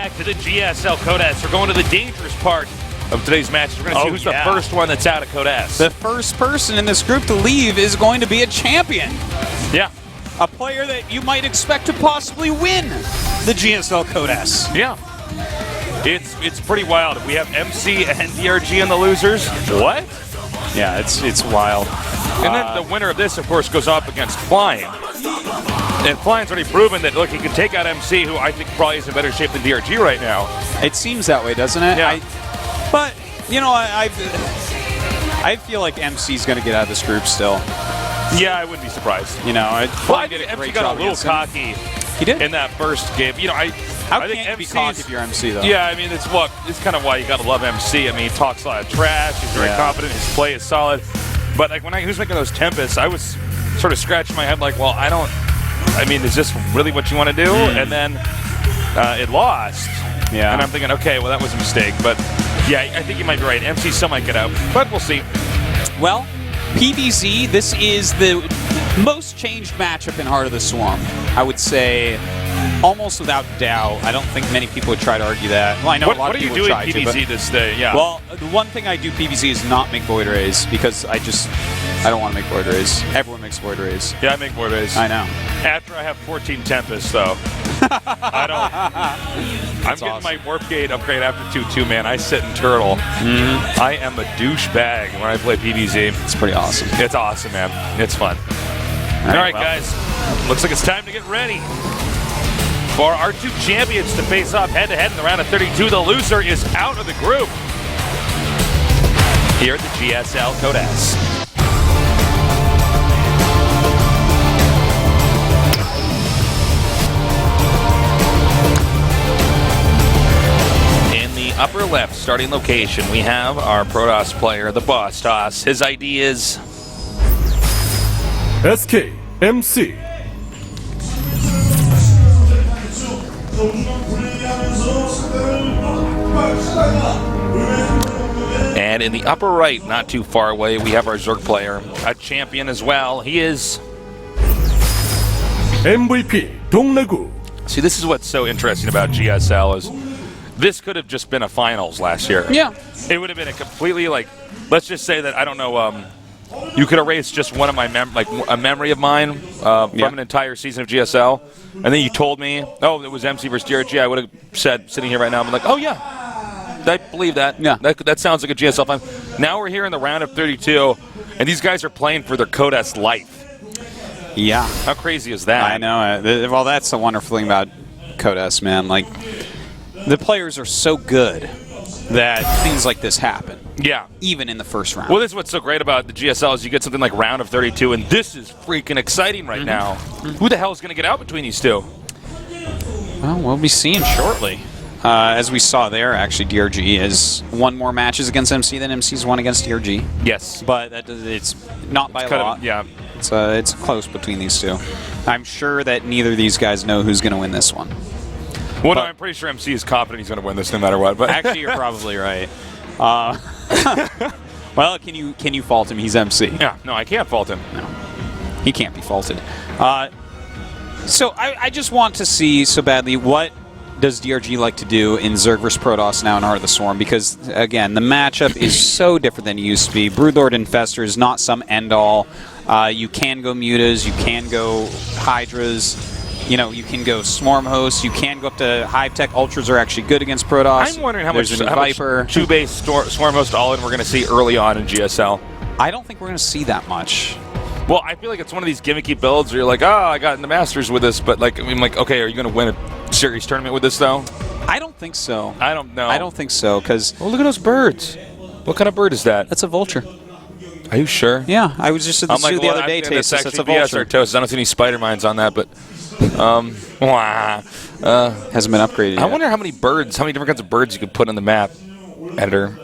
back to the GSL Code S. We're going to the dangerous part of today's match. We're going to see who's the first one that's out of Code S. The first person in this group to leave is going to be a champion. Yeah. A player that you might expect to possibly win the GSL Code S. Yeah. It's pretty wild. We have MC and DRG in the losers. What? Yeah, it's wild. And then the winner of this, of course, goes up against Flying. And Flying's already proven that, look, he can take out MC, who I think probably is in better shape than DRG right now. It seems that way, doesn't it? Yeah. But, you know, I feel like MC's going to get out of this group still. Yeah, I wouldn't be surprised. You know, I think MC got a little cocky. He did? In that first game. You know, How I think can't you be MC's cocky if you're MC, though? Yeah, I mean, it's kind of why you got to love MC. I mean, he talks a lot of trash. He's very confident. His play is solid. But like when he was making those Tempests, I was sort of scratching my head like, well, I mean, is this really what you want to do? And then it lost. Yeah. And I'm thinking, okay, well, that was a mistake. But yeah, I think you might be right. MC still might get out, but we'll see. Well, PBZ, this is the most changed matchup in Heart of the Swarm. I would say almost without doubt. I don't think many people would try to argue that. Well, I know a lot of people would try to. What are you doing PBZ this day? Yeah. Well, the one thing I do PBZ is not make Void Rays because I don't want to make Void Rays. Everyone makes Void Rays. Yeah, I make Void Rays. I know. After I have 14 Tempests, though. I don't. I'm getting my Warp Gate upgrade after 2-2, man. I sit in Turtle. I am a douchebag when I play PBZ. It's pretty awesome. It's awesome, man. It's fun. All right, guys. Looks like it's time to get ready for our two champions to face off head-to-head in the round of 32. The loser is out of the group here at the GSL Code S. In the upper left starting location, we have our Protoss player, the Boss Toss. His ID is SKMC. And in the upper right, not too far away, we have our Zerg player, a champion as well. He is MVP DongRaeGu. See, this is what's so interesting about GSL is this could have just been a finals last year. Yeah. It would have been a completely, like, let's just say that, I don't know, you could erase just one of my a memory of mine from an entire season of GSL, and then you told me, oh, it was MC versus DRG. I would have said, sitting here right now, I'm like, oh yeah, I believe that. Yeah. That sounds like a GSL final. Now we're here in the round of 32, and these guys are playing for their Code S life. Yeah. How crazy is that? I know. Well, that's the wonderful thing about Code S, man. Like, the players are so good that things like this happen. Yeah. Even in the first round. Well, this is what's so great about the GSL is you get something like round of 32, and this is freaking exciting right now. Who the hell is going to get out between these two? Well, we'll be seeing shortly. As we saw there, actually, DRG has won more matches against MC than MC's won against DRG. Yes. But it's not by a lot. Yeah. It's close between these two. I'm sure that neither of these guys know who's going to win this one. Well, no, I'm pretty sure MC is confident he's going to win this no matter what. But actually, you're probably right. Well, can you fault him? He's MC. Yeah, no, I can't fault him. No, he can't be faulted. So I just want to see so badly what does DRG like to do in Zerg vs Protoss now in Heart of the Swarm, because again the matchup is so different than it used to be. Broodlord Infestor is not some end-all. You can go Mutas, you can go Hydras. You know, you can go Swarm Hosts, you can go up to Hive Tech. Ultras are actually good against Protoss. I'm wondering how much Viper. 2-base Swarm Host all-in we're going to see early on in GSL. I don't think we're going to see that much. Well, I feel like it's one of these gimmicky builds where you're like, oh, I got in the Masters with this, but like, I mean, like, okay, are you going to win a series tournament with this, though? I don't think so. I don't know. I don't think so, because... Well, look at those birds. What kind of bird is that? That's a vulture. Are you sure? Yeah, I was just at the zoo the other day, Tastes. That's a vulture. Artosis. I don't see any spider mines on that, but... hasn't been upgraded yet. I wonder how many different kinds of birds you could put in the map editor.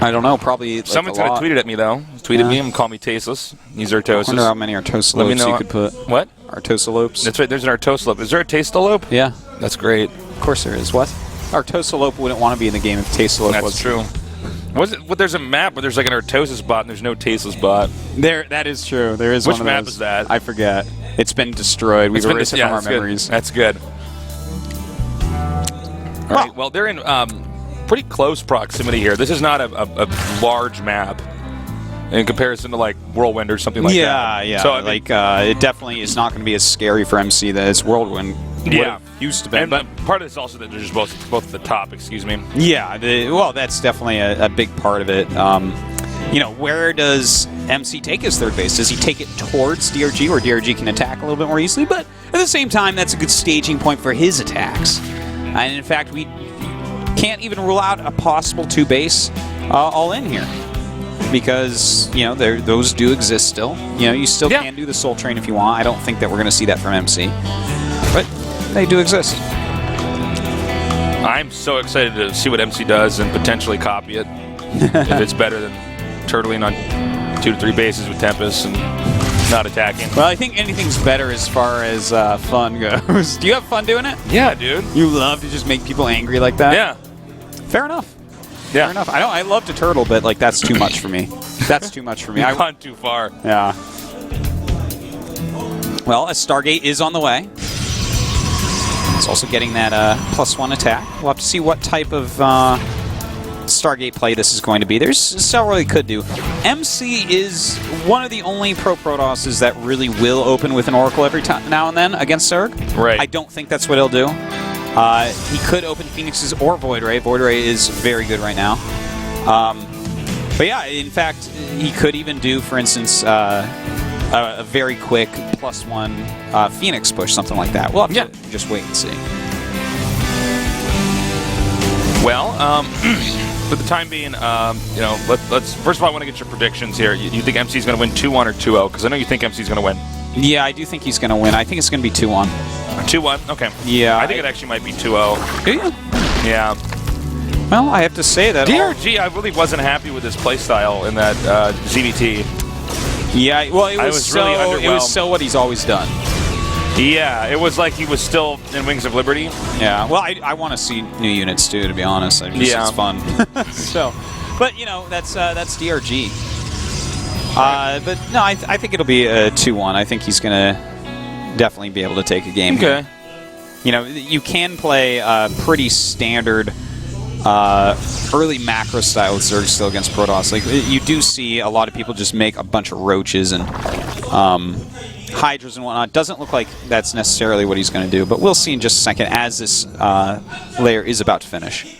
I don't know, probably like Someone's going to tweet it at me, though. Tweeted me and call me tasteless. He's Artosis. I wonder how many Artosalopes you could put. What? Artosalopes. That's right, there's an Artosalope. Is there a Tastalope? Yeah. That's great. Of course there is. What? Artosalope wouldn't want to be in the game if Tastalope was. That's true. Well, there's a map where there's like an Artosis bot and there's no Tasteless bot. That is true. There is Which one of map those. is that? I forget. It's been destroyed. We've erased it from our memories. That's good. All right, well, they're in pretty close proximity here. This is not a large map in comparison to, like, Whirlwind or something like that. Yeah. So, I mean, like, it definitely is not going to be as scary for MC as Whirlwind used to be. And part of this also that they're just both at the top, excuse me. Yeah, well, that's definitely a big part of it. You know, where does MC take his third base? Does he take it towards DRG, where DRG can attack a little bit more easily? But at the same time, that's a good staging point for his attacks. And in fact, we can't even rule out a possible two-base all-in here. Because, you know, those do exist still. You know, you still can do the Soul Train if you want. I don't think that we're going to see that from MC. But they do exist. I'm so excited to see what MC does and potentially copy it. If it's better than turtling on 2 to 3 bases with Tempest and not attacking. Well, I think anything's better as far as fun goes. Do you have fun doing it? Yeah, dude. You love to just make people angry like that? Yeah. Fair enough. Yeah. Fair enough. I love to turtle, but like that's too much for me. That's too much for me. You've gone too far. Yeah. Well, a Stargate is on the way. It's also getting that +1 attack. We'll have to see what type of Stargate play this is going to be. There's several he could do. MC is one of the only Pro Protosses that really will open with an Oracle every now and then against Zerg. Right. I don't think that's what he'll do. He could open Phoenixes or Void Ray. Void Ray is very good right now. But yeah, in fact, he could even do, for instance, a very quick +1 Phoenix push, something like that. We'll have to just wait and see. Well, for the time being, you know, let's first of all, I want to get your predictions here. You think MC is going to win 2-1 or 2-0? Because I know you think MC is going to win. Yeah, I do think he's going to win. I think it's going to be 2-1. 2-1? Okay. Yeah. I think it actually might be 2-0. Do you? Yeah. Well, I have to say that... DRG, I really wasn't happy with his playstyle in that ZBT. Yeah, well, it was really what he's always done. Yeah, it was like he was still in Wings of Liberty. Yeah, well, I want to see new units too, to be honest. It's fun. So, but you know, that's DRG. But no, I think it'll be a 2-1. I think he's gonna definitely be able to take a game. Okay. Here. You know, you can play pretty standard early macro style with Zerg still against Protoss. Like you do see a lot of people just make a bunch of roaches and Hydras and whatnot. Doesn't look like that's necessarily what he's going to do, but we'll see in just a second as this layer is about to finish.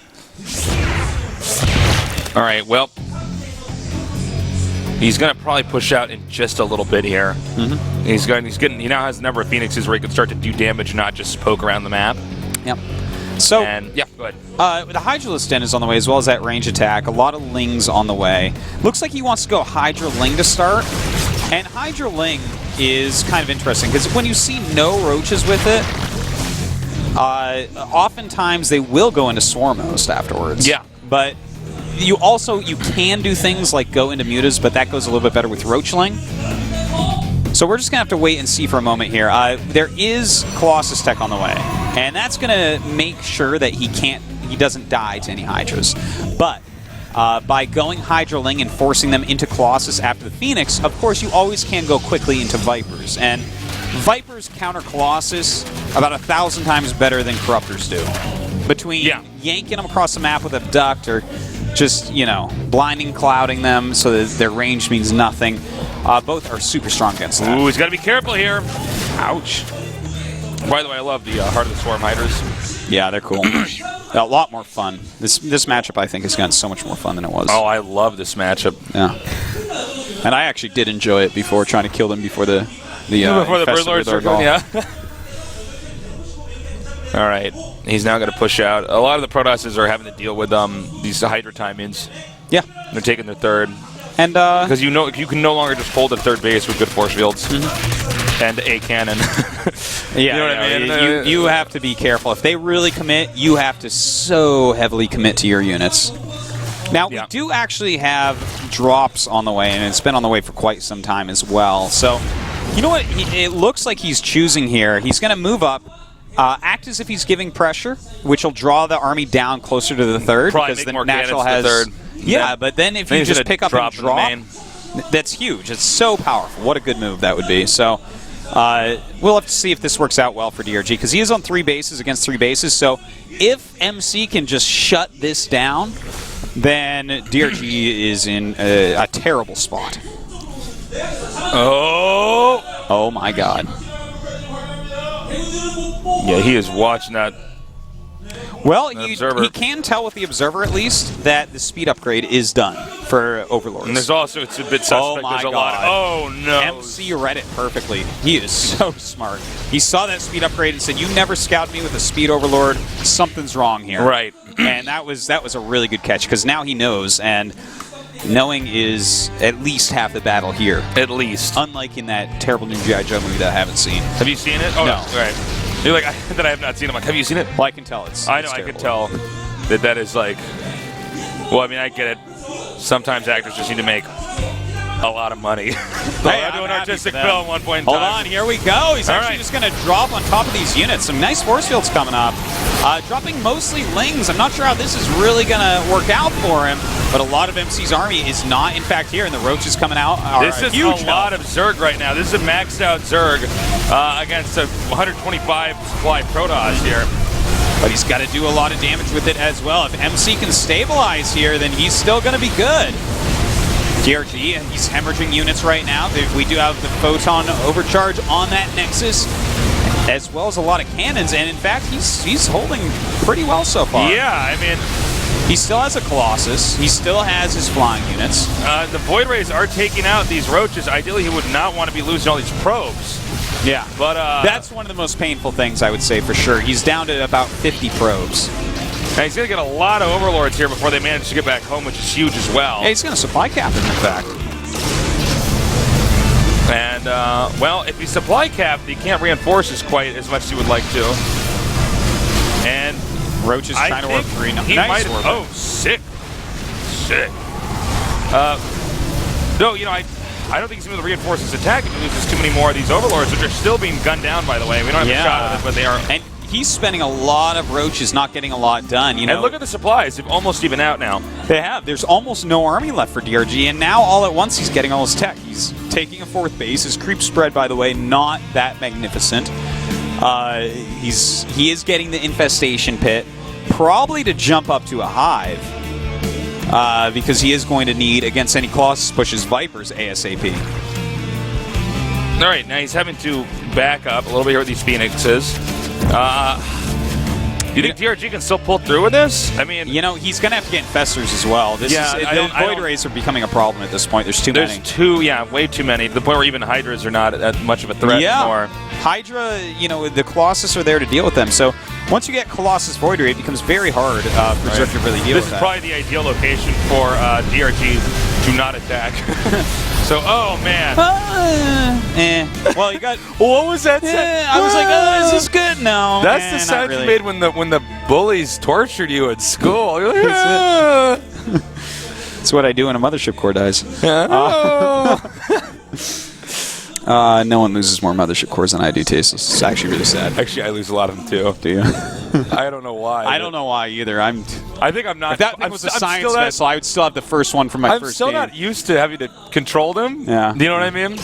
All right, well, he's going to probably push out in just a little bit here. Mm-hmm. He now has a number of Phoenixes where he can start to do damage, not just poke around the map. Yep. So, yeah, go ahead. The Hydralisk Den is on the way, as well as that range attack. A lot of Lings on the way. Looks like he wants to go Hydra Ling to start. And Hydra Ling is kind of interesting, because when you see no roaches with it, oftentimes they will go into Swarmhost afterwards. Yeah. But you can do things like go into Mutas, but that goes a little bit better with Roachling. So we're just going to have to wait and see for a moment here. There is Colossus Tech on the way, and that's going to make sure that he doesn't die to any Hydras. But by going Hydra Ling and forcing them into Colossus after the Phoenix, of course you always can go quickly into Vipers. And Vipers counter Colossus about 1,000 times better than Corruptors do. Between yanking them across the map with Abduct or just, you know, blinding, clouding them so that their range means nothing. Both are super strong against that. Ooh, he's got to be careful here. Ouch. By the way, I love the Heart of the Swarm Hydras. Yeah, they're cool. A lot more fun. This matchup, I think, has gotten so much more fun than it was. Oh, I love this matchup. Yeah. And I actually did enjoy it before trying to kill them before the Broodlord circle. Yeah. All right. He's now going to push out. A lot of the Protosses are having to deal with these Hydra time-ins. Yeah. They're taking their third. And because you can no longer just hold at third base with good force fields and a cannon. You know what I mean? You have to be careful. If they really commit, you have to so heavily commit to your units. Now, we do actually have drops on the way, and it's been on the way for quite some time as well. So, you know what? It looks like he's choosing here. He's going to move up, act as if he's giving pressure, which will draw the army down closer to the third. Probably because make the more natural cannons has to the third. Yeah, but then if you just pick up and drop, main. that's huge. It's so powerful. What a good move that would be. So, We'll have to see if this works out well for DRG, because he is on 3 bases against 3 bases. So if MC can just shut this down, then DRG is in a terrible spot. Oh my God. Yeah, he is watching that. Well, he can tell with the Observer, at least, that the speed upgrade is done for Overlords. And there's also, it's a bit suspect. Oh my there's a God. lot. Oh no. MC read it perfectly. He is so smart. He saw that speed upgrade and said, "You never scouted me with a speed Overlord. Something's wrong here." Right. And that was a really good catch, because now he knows, and knowing is at least half the battle here. At least. Unlike in that terrible new G.I. Joe movie that I haven't seen. Have you seen it? Oh No. Right. You're like that I have not seen it. I'm like, have you seen it? Well, I can tell it's. I know. It's I can terrible. tell that is like. Well, I mean, I get it. Sometimes actors just need to make a lot of money. Hey, I'm doing happy artistic for them. film at one point in Hold time. on, here we go. He's actually just going to drop on top of these units. Some nice force fields coming up. Dropping mostly Lings. I'm not sure how this is really going to work out for him, but a lot of MC's army is not, in fact, here, and the Roaches coming out are This is huge a lot of Zerg right now. This is a maxed out Zerg against a 125 supply Protoss here. But he's got to do a lot of damage with it as well. If MC can stabilize here, then he's still going to be good. DRG, and he's hemorrhaging units right now. We do have the Photon Overcharge on that Nexus, as well as a lot of cannons, and in fact, he's holding pretty well so far. Yeah, I mean, he still has a Colossus. He still has his flying units. the Void Rays are taking out these Roaches. Ideally, he would not want to be losing all these probes. Yeah, but that's one of the most painful things, I would say, for sure. He's down to about 50 probes. And he's going to get a lot of Overlords here before they manage to get back home, which is huge as well. Yeah, he's going to supply cap him, in fact. And, well, if he's supply capped, he can't reinforce this quite as much as he would like to. And Roach is trying to work 3. He might have, oh, sick. Sick. No, you know, I don't think he's going to reinforce his attack if he loses too many more of these Overlords, which are still being gunned down, by the way. We don't have a shot at it, but they are. And he's spending a lot of Roaches, not getting a lot done. You know, and look at the supplies; they've almost even out now. They have. There's almost no army left for DRG, and now all at once he's getting all his tech. He's taking a 4th base. His creep spread, by the way, not that magnificent. He is getting the infestation pit, probably to jump up to a hive, because he is going to need, against any Colossus pushes, Vipers ASAP. All right, now he's having to back up a little bit here with these Phoenixes. Do you think DRG can still pull through with this? I mean, you know, he's going to have to get Infestors as well. The Void Rays are becoming a problem at this point. There's too many. Way too many. To the point where even Hydras are not that much of a threat anymore. Hydra, you know, the Colossus are there to deal with them. So once you get Colossus Void Ray, it becomes very hard for Zerg to really deal with that. This is probably the ideal location for DRG to not attack. So, oh man. Well, you got. What was that? I was like, oh, is this good? No. That's the sound you made when the bullies tortured you at school. You're like, That's what I do when a Mothership core dies. No one loses more Mothership cores than I do, Taste. It's actually really sad. Actually, I lose a lot of them too. Do you? I don't know why. I don't know why either. I think I'm not. If that thing was a science vessel, I would still have the first one from my first game. I'm still not used to having to control them. Yeah. Do you know what I mean?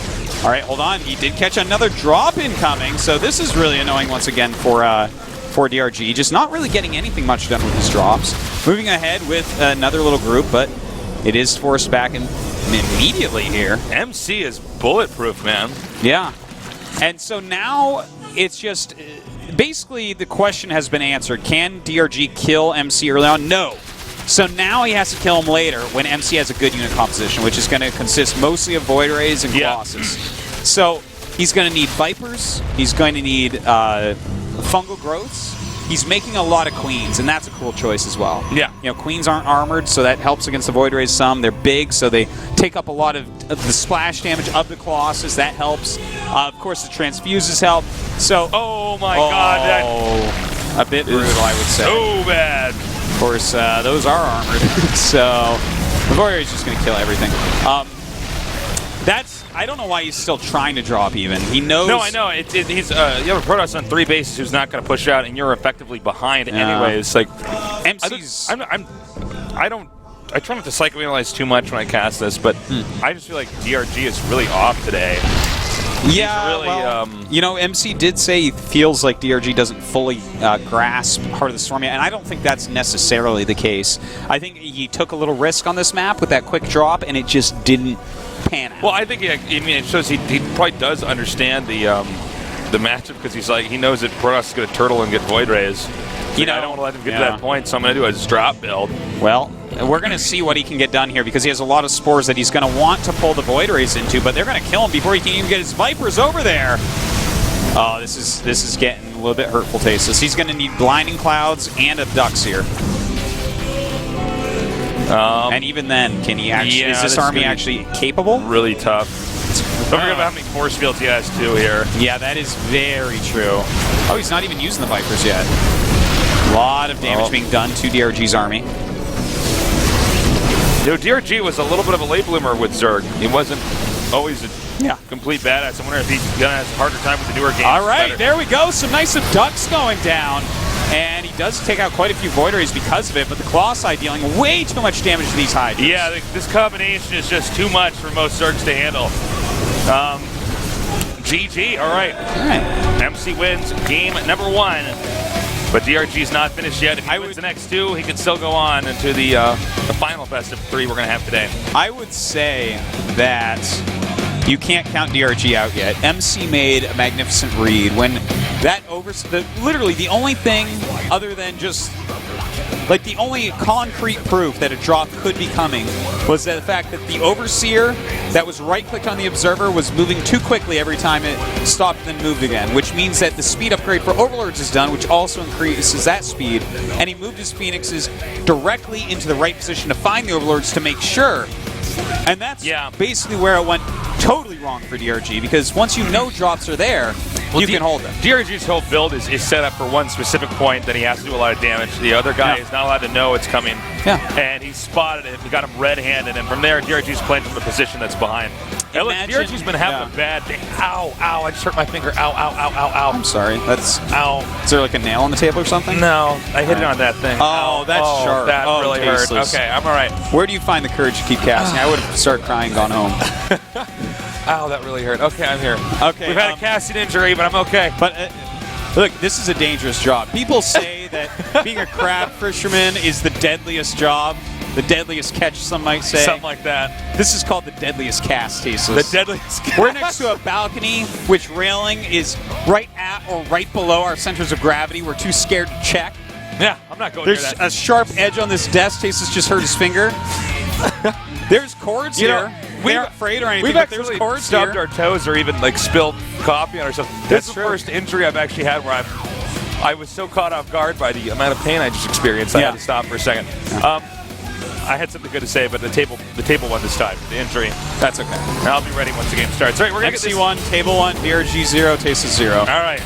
All right, hold on. He did catch another drop incoming, so this is really annoying once again for DRG. Just not really getting anything much done with his drops. Moving ahead with another little group, but it is forced back immediately here. MC is bulletproof, man. Yeah. And so now it's just basically the question has been answered. Can DRG kill MC early on? No. So now he has to kill him later when MC has a good unit composition, which is going to consist mostly of Void Rays and Colossus. So he's going to need Vipers. He's going to need fungal growths. He's making a lot of Queens, and that's a cool choice as well. Yeah. You know, Queens aren't armored, so that helps against the Void Rays some. They're big, so they take up a lot of the splash damage of the Colossus. That helps. Of course, the transfuses help. So, oh my God, that a bit brutal, I would say. So bad. Of course, those are armored, so the Void Ray is just going to kill everything. I don't know why he's still trying to drop even. He knows. No, I know. He's you have a Protoss on 3 bases who's not going to push out, and you're effectively behind anyways. Like, MC's. I try not to psychoanalyze too much when I cast this, but I just feel like DRG is really off today. Yeah, really, well, you know, MC did say he feels like DRG doesn't fully grasp Heart of the Storm yet, and I don't think that's necessarily the case. I think he took a little risk on this map with that quick drop, and it just didn't pan out. Well, I think it shows he probably does understand the matchup because he knows that Protoss is going to turtle and get Void Rays. I don't want to let him get to that point, so I'm going to do a drop build. Well, we're going to see what he can get done here because he has a lot of spores that he's going to want to pull the Void Rays into, but they're going to kill him before he can even get his Vipers over there. Oh, this is getting a little bit hurtful, Tasteless. He's going to need Blinding Clouds and Abducts here. And even then, can he actually? Is this army actually capable? Really tough. Don't forget about how many force fields he has too here. Yeah, that is very true. Oh, he's not even using the Vipers yet. A lot of damage being done to DRG's army. DRG was a little bit of a late bloomer with Zerg. He wasn't always a complete badass. I wonder if he's going to have a harder time with the newer games. All right, there we go. Some nice Abducts going down. And he does take out quite a few Void Rays because of it, but the Claw side dealing way too much damage to these Hydras. Yeah, this combination is just too much for most Zergs to handle. GG, all right. MC wins game number 1. But DRG's not finished yet. If he wins the next 2, he can still go on into the final best of 3 we're going to have today. I would say that you can't count DRG out yet. MC made a magnificent read when that literally the only thing other than just like the only concrete proof that a drop could be coming was the fact that the Overseer that was right-clicked on the Observer was moving too quickly every time it stopped and then moved again, which means that the speed upgrade for Overlords is done, which also increases that speed, and he moved his Phoenixes directly into the right position to find the Overlords to make sure. And that's basically where it went totally wrong for DRG, because once you know drops are there, you can hold them. DRG's whole build is set up for one specific point that he has to do a lot of damage. The other guy is not allowed to know it's coming. And he spotted it. He got him red-handed, and from there, DRG's playing from the position that's behind. Hey, look, DRG's been having a bad day. Ow, ow, I just hurt my finger. Ow, ow, ow, ow, ow. I'm sorry. Ow. Is there like a nail on the table or something? No, I hit it on that thing. Oh, that's sharp. That really hurt. Okay, I'm all right. Where do you find the courage to keep casting? I would have started crying, gone home. Ow, that really hurt. Okay, I'm here. Okay, we've had a casting injury, but I'm okay. But look, this is a dangerous job. People say that being a crab fisherman is the deadliest job, the deadliest catch, some might say. Something like that. This is called the deadliest cast, Tasteless. The deadliest cast. We're next to a balcony, which railing is right at or right below our centers of gravity. We're too scared to check. Yeah, I'm not going There's near that. a sharp edge on this desk. Tasteless just hurt his finger. There's cords here. We aren't afraid or anything, we've but actually there's cords stubbed here. our toes or even like spilled coffee on ourselves. This is the first injury I've actually had where I was so caught off guard by the amount of pain I just experienced. I had to stop for a second. I had something good to say, but the table won this time. The injury. That's okay. I'll be ready once the game starts. All right, we're gonna MC1, table 1, DRG 0, Tasteless 0. All right.